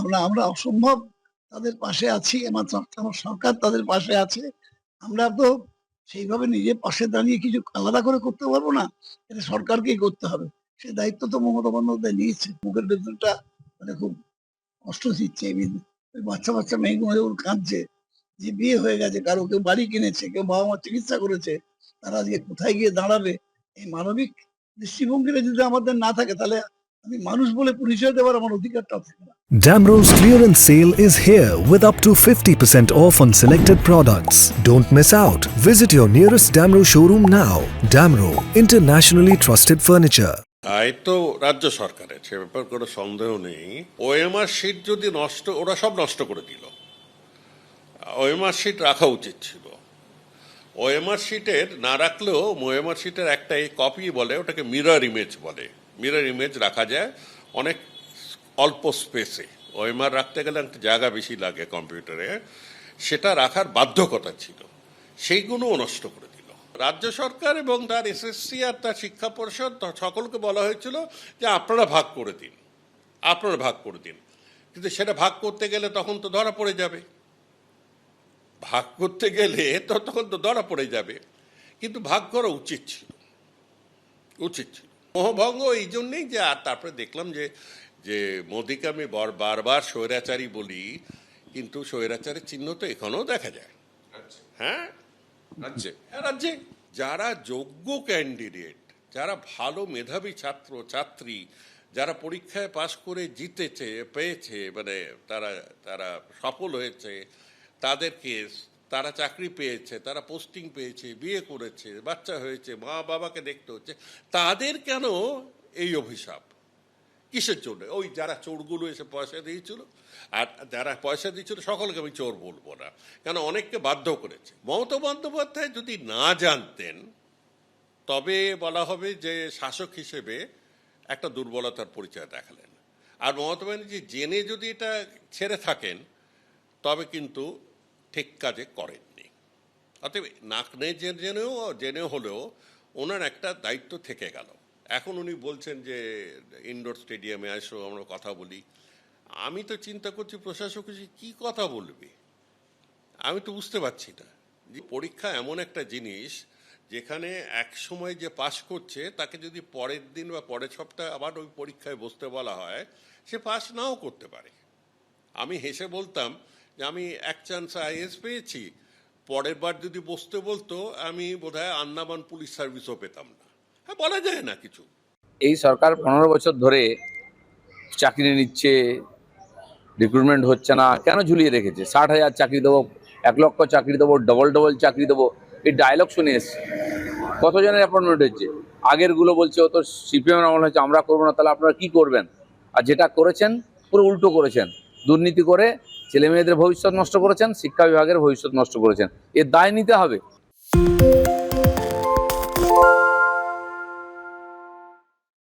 আমরা আমরা অসম্ভব তাদের পাশে আছি, আমার সরকার তাদের পাশে আছে। আমরা তো সেইভাবে নিজের পাশে দাঁড়িয়ে কিছু আলাদা করে করতে পারবো না, এটা সরকারকেই করতে হবে। সে দায়িত্ব তো মমতা বন্দ্যোপাধ্যায় নিয়েছে। মুখের ভেতরটা মানে খুব কষ্ট দিচ্ছে। ওই বাচ্চা বাচ্চা মেয়েগুলো যেমন কাঁদছে, যে বিয়ে হয়ে গেছে, কারো কেউ বাড়ি কিনেছে, কেউ বাবা মা চিকিৎসা করেছে, তারা আজকে কোথায় গিয়ে দাঁড়াবে? এই মানবিক দৃষ্টিভঙ্গিটা যদি আমাদের না থাকে, তাহলে আমি মানুষ বলে পরিচয় দেওয়ার আমার অধিকারটা থাকে না। Damro's clearance sale is here with up to 50% off on selected products. Don't miss out. Visit your nearest Damro showroom now. Damro, internationally trusted furniture. দায়িত্ব রাজ্য সরকারের, সে ব্যাপারে কোনো সন্দেহ নেই। ওএমআর শিট যদি নষ্ট, ওরা সব নষ্ট করে দিল। ওএমআর শিট রাখা উচিত ছিল। ওএমআর শিটের না রাখলেও ওএমআর শিটের একটা কপি বলে, ওটাকে মিরর ইমেজ বলে। মিরর ইমেজ রাখা যায় অনেক অল্প স্পেসে। ওএমআর রাখতে গেলে একটা জায়গা বেশি লাগে কম্পিউটারে, সেটা রাখার বাধ্যকতা ছিল, সেইগুলোও নষ্ট করে দিল রাজ্য সরকার। এবং তার এসএসসি আর তার শিক্ষা পরিষদ সকলকে বলা হয়েছিল যে আপনারা ভাগ করে দিন, আপনারা ভাগ করে দিন। কিন্তু সেটা ভাগ করতে গেলে তখন তো ধরা পড়ে যাবে, ভাগ করতে গেলে তো তখন তো ধরা পড়ে যাবে। কিন্তু ভাগ করা উচিত ছিল, উচিত ছিল। মোহভঙ্গ এই জন্যেই যে, আর তারপরে দেখলাম যে যে মোদিকে আমি বারবার স্বৈরাচারী বলি, কিন্তু স্বৈরাচারের চিহ্ন তো এখনও দেখা যায়। হ্যাঁ, রাজ্যে যারা যোগ্য ক্যান্ডিডেট, যারা ভালো মেধাবী ছাত্র ছাত্রী, যারা পরীক্ষায় পাশ করে জিতেছে, পেয়েছে, মানে তারা তারা সফল হয়েছে, তাদেরকে, তারা চাকরি পেয়েছে, তারা পোস্টিং পেয়েছে, বিয়ে করেছে, বাচ্চা হয়েছে, মা বাবাকে দেখতে হচ্ছে, তাদের কেন এই অভিশাপ? কিসের জন্য? ওই যারা চোরগুলো এসে পয়সা দিয়েছিল, আর যারা পয়সা দিয়েছিল সকলকে আমি চোর বলবো না, কেন অনেককে বাধ্য করেছে। মমতা বন্দ্যোপাধ্যায় যদি না জানতেন, তবে বলা হবে যে শাসক হিসেবে একটা দুর্বলতার পরিচয় দেখালেন। আর মমতা ব্যানার্জি জেনে যদি এটা ছেড়ে থাকেন, তবে কিন্তু ঠিক কাজে করেননি। অতএব নাক নেই জেনেও হলেও ওনার একটা দায়িত্ব থেকে গেল। এখন উনি বলছেন যে ইনডোর স্টেডিয়ামে আসো, আমরা কথা বলি। আমি তো চিন্তা করছি প্রশাসক কি কথা বলবে, আমি তো বুঝতে পারছি না। যে পরীক্ষা এমন একটা জিনিস, যেখানে এক সময় যে পাশ করছে তাকে যদি পরের দিন বা পরের সপ্তাহে আবার ওই পরীক্ষায় বসতে বলা হয়, সে পাশ নাও করতে পারে। আমি হেসে বলতাম যে আমি এক চান্স আইএস পেয়েছি, পরের বার যদি বসতে বলতো আমি বোধহয় আন্দামান পুলিশ সার্ভিসও পেতাম না। হ্যাঁ, বলা যায় না কিছু। এই সরকার 15 বছর ধরে চাকরি নিচ্ছে, রিক্রুটমেন্ট হচ্ছে না, কেন ঝুলিয়ে রেখেছে? 60,000 চাকরি দেবো, 1 লক্ষ চাকরি দেবো, ডবল চাকরি দেবো, এই ডায়লগ শুনে এসছে। কতজনের অ্যাপয়েন্টমেন্ট হচ্ছে? আগেরগুলো বলছে ও তো সিপিএম আমল হয়েছে, আমরা করবো না। তাহলে আপনারা কি করবেন? আর যেটা করেছেন পুরো উল্টো করেছেন, দুর্নীতি করে ছেলে মেয়েদের ভবিষ্যৎ নষ্ট করেছেন, শিক্ষা বিভাগের ভবিষ্যৎ নষ্ট করেছেন। এর দায় নিতে হবে।